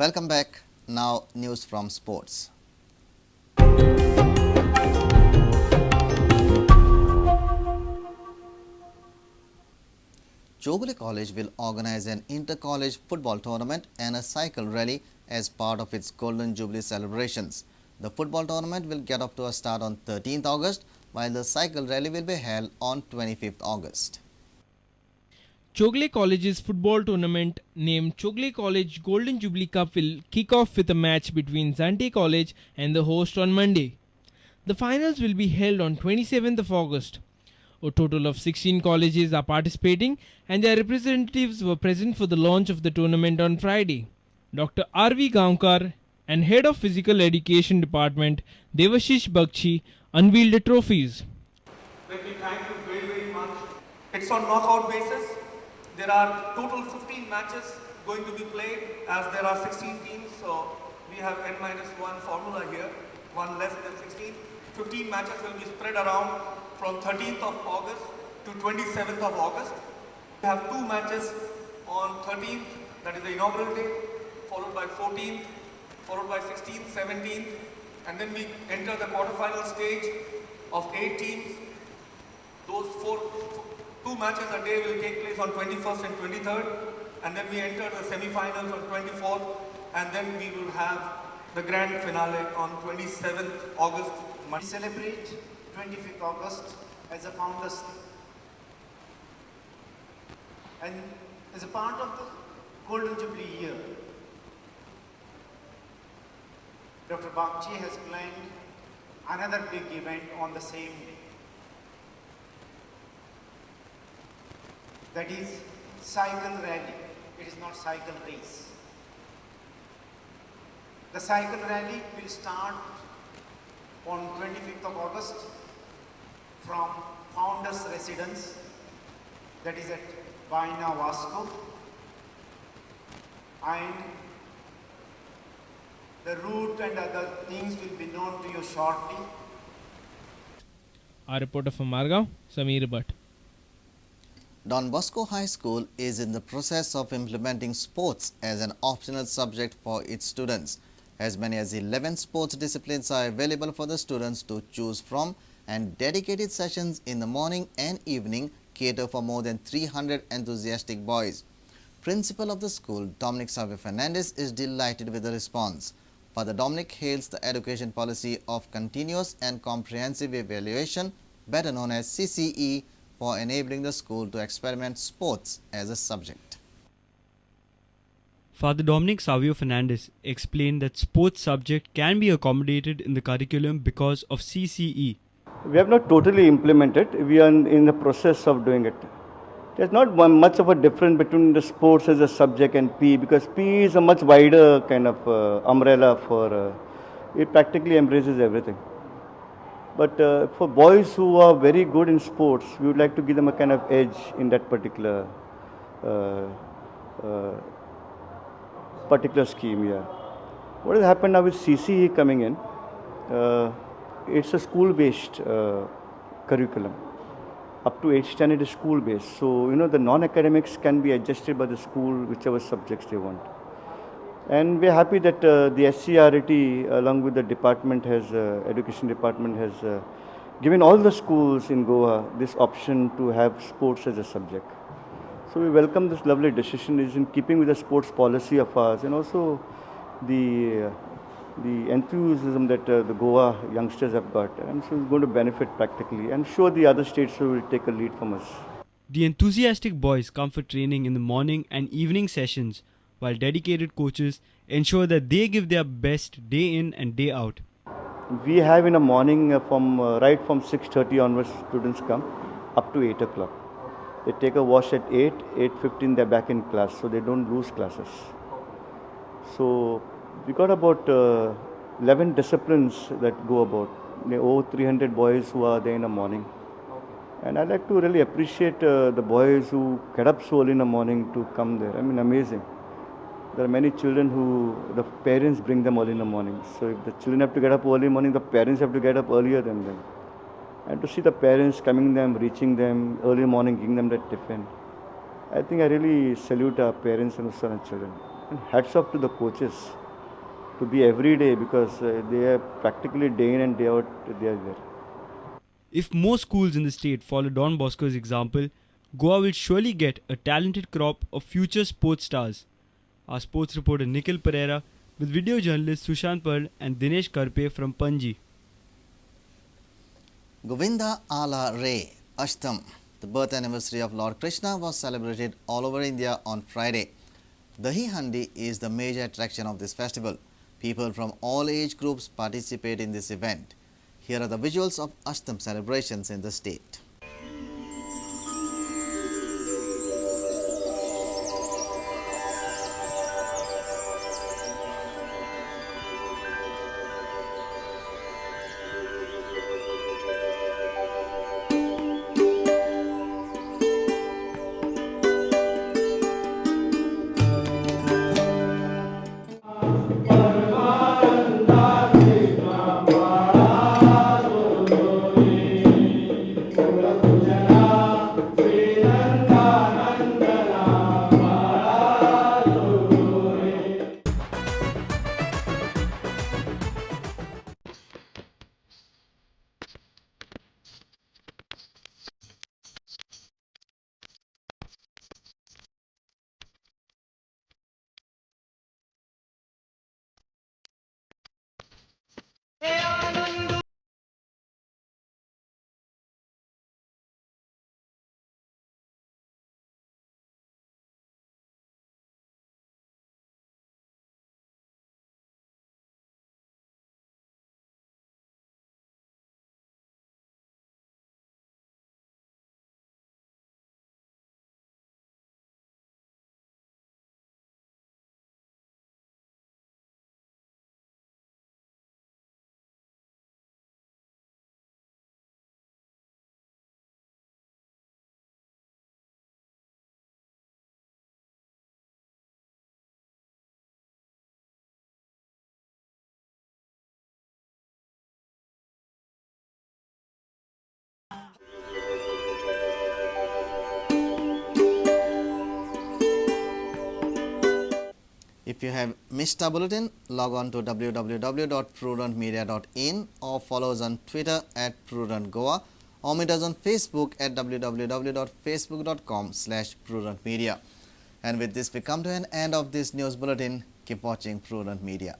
Welcome back. Now news from sports. Joguli College will organize an inter-college football tournament and a cycle rally as part of its Golden Jubilee celebrations. The football tournament will get off to a start on 13th August, while the cycle rally will be held on 25th August. Joguli College's football tournament named Joguli College Golden Jubilee Cup will kick off with a match between Zante College and the host on Monday. The finals will be held on 27th of August. A total of 16 colleges are participating and their representatives were present for the launch of the tournament on Friday. Dr. R.V. Gaonkar and Head of Physical Education Department Devashish Bakshi unveiled the trophies. Let me thank you very much. It's on knockout basis. There are total 15 matches going to be played as there are 16 teams. So we have N-1 formula here, one less than 16. 15 matches will be spread around from 13th of August to 27th of August. We have two matches on 13th, that is the inaugural day, followed by 14th, followed by 16th, 17th, and then we enter the quarterfinal stage of 8 teams. Those two matches a day will take place on 21st and 23rd, and then we enter the semi-finals on 24th, and then we will have the grand finale on 27th August. We celebrate 25th August as a Founders Day. And as a part of the Golden Jubilee year, Dr. Bakshi has planned another big event on the same day. That is cycle rally. It is not cycle race. The cycle rally will start on 25th of August from Founders Residence, that is at Vaina Vasco, and the route and other things will be known to you shortly. Our reporter from Margao, Sameer Bhatt. Don Bosco High School is in the process of implementing sports as an optional subject for its students. As many as 11 sports disciplines are available for the students to choose from, and dedicated sessions in the morning and evening cater for more than 300 enthusiastic boys. Principal of the school, Dominic Savio Fernandez, is delighted with the response. Father Dominic hails the education policy of continuous and comprehensive evaluation, better known as CCE, for enabling the school to experiment sports as a subject. Father Dominic Savio Fernandez explained that sports subject can be accommodated in the curriculum because of CCE. We have not totally implemented, we are in the process of doing it. There's not much of a difference between the sports as a subject and PE, because PE is a much wider kind of umbrella for, it practically embraces everything. But for boys who are very good in sports, we would like to give them a kind of edge in that particular scheme. Yeah. What has happened now with CCE coming in? It's a school-based curriculum. Up to 8th standard is school-based. So, you know, the non-academics can be adjusted by the school, whichever subjects they want. And we're happy that the SCRT, along with the department, education department, has given all the schools in Goa this option to have sports as a subject. So we welcome this lovely decision. It is in keeping with the sports policy of ours, and also the enthusiasm that the Goa youngsters have got. And so it's going to benefit practically. I'm sure the other states will take a lead from us. The enthusiastic boys come for training in the morning and evening sessions, while dedicated coaches ensure that they give their best day in and day out. We have in the morning right from 6:30 onwards, students come up to 8 o'clock. They take a wash at 8, 8:15 they're back in class, so they don't lose classes. So we got about 11 disciplines that go about. There are over 300 boys who are there in the morning. And I'd like to really appreciate the boys who get up so early in the morning to come there. I mean, amazing. There are many children who the parents bring them early in the morning. So if the children have to get up early in the morning, the parents have to get up earlier than them. And to see the parents coming them, reaching them early morning, giving them that tiffin. I think I really salute our parents and also our children. And hats off to the coaches to be every day, because they are practically day in and day out, they are there. If more schools in the state follow Don Bosco's example, Goa will surely get a talented crop of future sports stars. Our sports reporter Nikhil Pereira with video journalists Sushant Pearl and Dinesh Karpe from Panji. Govinda Ala Ashtham, the birth anniversary of Lord Krishna, was celebrated all over India on Friday. Dahi Handi is the major attraction of this festival. People from all age groups participate in this event. Here are the visuals of Ashtam celebrations in the state. If you have missed our bulletin, log on to www.prudentmedia.in or follow us on Twitter @PrudentGoa or meet us on Facebook at www.facebook.com/PrudentMedia. And with this, we come to an end of this news bulletin. Keep watching Prudent Media.